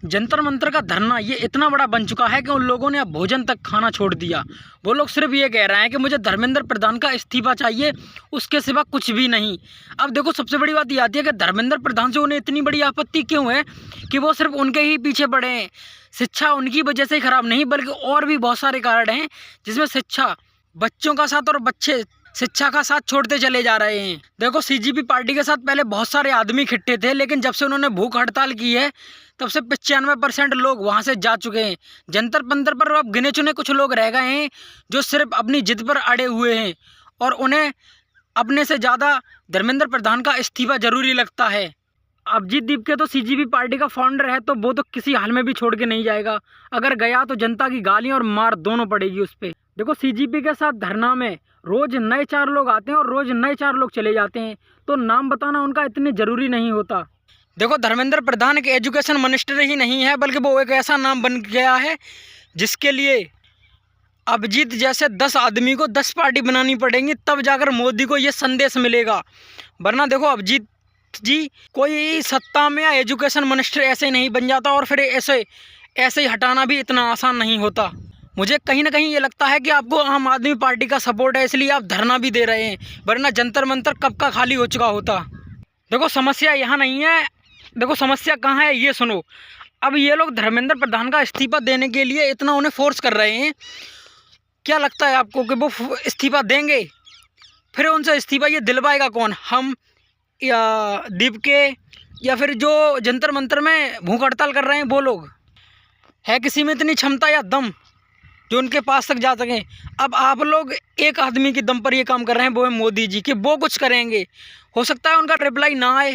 जंतर मंतर का धरना ये इतना बड़ा बन चुका है कि उन लोगों ने अब भोजन तक खाना छोड़ दिया। वो लोग सिर्फ ये कह रहे हैं कि मुझे धर्मेंद्र प्रधान का इस्तीफा चाहिए, उसके सिवा कुछ भी नहीं। अब देखो, सबसे बड़ी बात ये आती है कि धर्मेंद्र प्रधान से उन्हें इतनी बड़ी आपत्ति क्यों है कि वो सिर्फ उनके ही पीछे पड़े हैं। शिक्षा उनकी वजह से ही खराब नहीं, बल्कि और भी बहुत सारे कारण हैं, जिसमें शिक्षा, बच्चों का साथ और बच्चे शिक्षा का साथ छोड़ते चले जा रहे हैं। देखो, सीजीपी पार्टी के साथ पहले बहुत सारे आदमी इकट्ठे थे, लेकिन जब से उन्होंने भूख हड़ताल की है तब से 95% लोग वहां से जा चुके हैं। जंतर मंतर पर अब गिने चुने कुछ लोग रह गए हैं जो सिर्फ अपनी जिद पर अड़े हुए हैं, और उन्हें अपने से ज़्यादा धर्मेंद्र प्रधान का इस्तीफा जरूरी लगता है। अभिजीत दीपके तो सीजीपी पार्टी का फाउंडर है, तो वो तो किसी हाल में भी छोड़ के नहीं जाएगा। अगर गया तो जनता की गालियाँ और मार दोनों पड़ेगी उस पर। देखो, सीजीपी के साथ धरना में रोज़ नए 4 लोग आते हैं और रोज़ नए 4 लोग चले जाते हैं, तो नाम बताना उनका इतने ज़रूरी नहीं होता। देखो, धर्मेंद्र प्रधान एक एजुकेशन मिनिस्टर ही नहीं है, बल्कि वो एक ऐसा नाम बन गया है जिसके लिए अभिजीत जैसे 10 आदमी को 10 पार्टी बनानी पड़ेंगी, तब जाकर मोदी को ये संदेश मिलेगा। वरना देखो, अभिजीत जी कोई सत्ता में या एजुकेशन मिनिस्टर ऐसे ही नहीं बन जाता, और फिर ऐसे ही हटाना भी इतना आसान नहीं होता। मुझे कहीं ना कहीं ये लगता है कि आपको आम आदमी पार्टी का सपोर्ट है, इसलिए आप धरना भी दे रहे हैं, वरना जंतर मंतर कब का खाली हो चुका होता। देखो, समस्या यहाँ नहीं है। देखो, समस्या कहाँ है ये सुनो। अब ये लोग धर्मेंद्र प्रधान का इस्तीफा देने के लिए इतना उन्हें फोर्स कर रहे हैं। क्या लगता है आपको कि वो इस्तीफा देंगे? फिर उनसे इस्तीफा ये दिलवाएगा कौन? हम, या दीपके, या फिर जो जंतर मंतर में भूख हड़ताल कर रहे हैं वो लोग? है किसी में इतनी क्षमता या दम जो उनके पास तक जा सकें? अब आप लोग एक आदमी के दम पर ये काम कर रहे हैं, वो है मोदी जी, कि वो कुछ करेंगे। हो सकता है उनका रिप्लाई ना आए।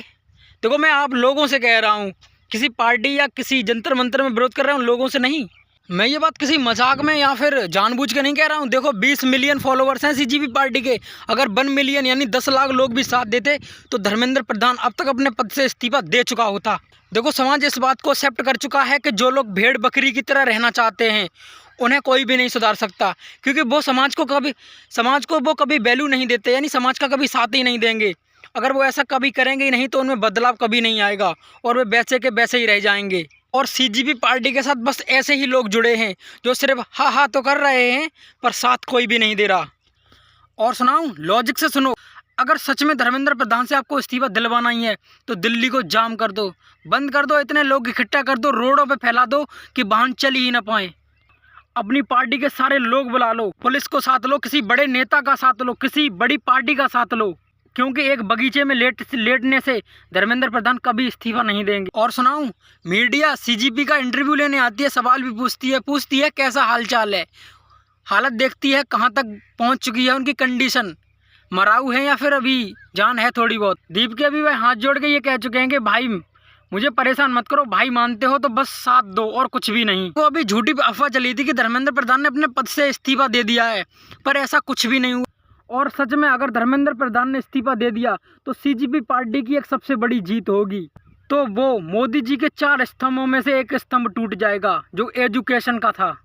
देखो, मैं आप लोगों से कह रहा हूँ, किसी पार्टी या किसी जंतर मंतर में विरोध कर रहा हूँ, लोगों से नहीं। मैं ये बात किसी मजाक में या फिर जानबूझ के नहीं कह रहा हूँ। देखो, 20 मिलियन फॉलोअर्स हैं सीजीपी पार्टी के। अगर 1 मिलियन यानी 10 लाख लोग भी साथ देते तो धर्मेंद्र प्रधान अब तक अपने पद से इस्तीफा दे चुका होता। देखो, समाज इस बात को एक्सेप्ट कर चुका है कि जो लोग भेड़ बकरी की तरह रहना चाहते हैं उन्हें कोई भी नहीं सुधार सकता, क्योंकि वो समाज को वो कभी वैल्यू नहीं देते, यानी समाज का कभी साथ ही नहीं देंगे। अगर वो ऐसा कभी करेंगे ही नहीं तो उनमें बदलाव कभी नहीं आएगा, और वे वैसे के वैसे ही रह जाएंगे। और सीजीपी पार्टी के साथ बस ऐसे ही लोग जुड़े हैं जो सिर्फ हा तो कर रहे हैं, पर साथ कोई भी नहीं दे रहा। और सुनाऊं, लॉजिक से सुनो। अगर सच में धर्मेंद्र प्रधान से आपको इस्तीफा दिलवाना ही है तो दिल्ली को जाम कर दो, बंद कर दो, इतने लोग इकट्ठा कर दो, रोडों पे फैला दो कि वाहन चल ही ना पाए। अपनी पार्टी के सारे लोग बुला लो, पुलिस को साथ लो, किसी बड़े नेता का साथ लो, किसी बड़ी पार्टी का साथ लो, क्योंकि एक बगीचे में लेटने से धर्मेंद्र प्रधान कभी इस्तीफा नहीं देंगे। और सुनाऊं, मीडिया सीजीपी का इंटरव्यू लेने आती है, सवाल भी पूछती है कैसा हालचाल है, हालत देखती है कहाँ तक पहुँच चुकी है उनकी कंडीशन, मराऊ है या फिर अभी जान है थोड़ी बहुत। दीपके अभी भाई हाथ जोड़ के ये कह चुके हैं कि भाई मुझे परेशान मत करो, भाई मानते हो तो बस साथ दो और कुछ भी नहीं। तो अभी झूठी अफवाह चली थी कि धर्मेंद्र प्रधान ने अपने पद से इस्तीफा दे दिया है, पर ऐसा कुछ भी नहीं हुआ। और सच में अगर धर्मेंद्र प्रधान ने इस्तीफा दे दिया तो सीजीपी पार्टी की एक सबसे बड़ी जीत होगी। तो वो मोदी जी के 4 स्तंभों में से एक स्तंभ टूट जाएगा, जो एजुकेशन का था।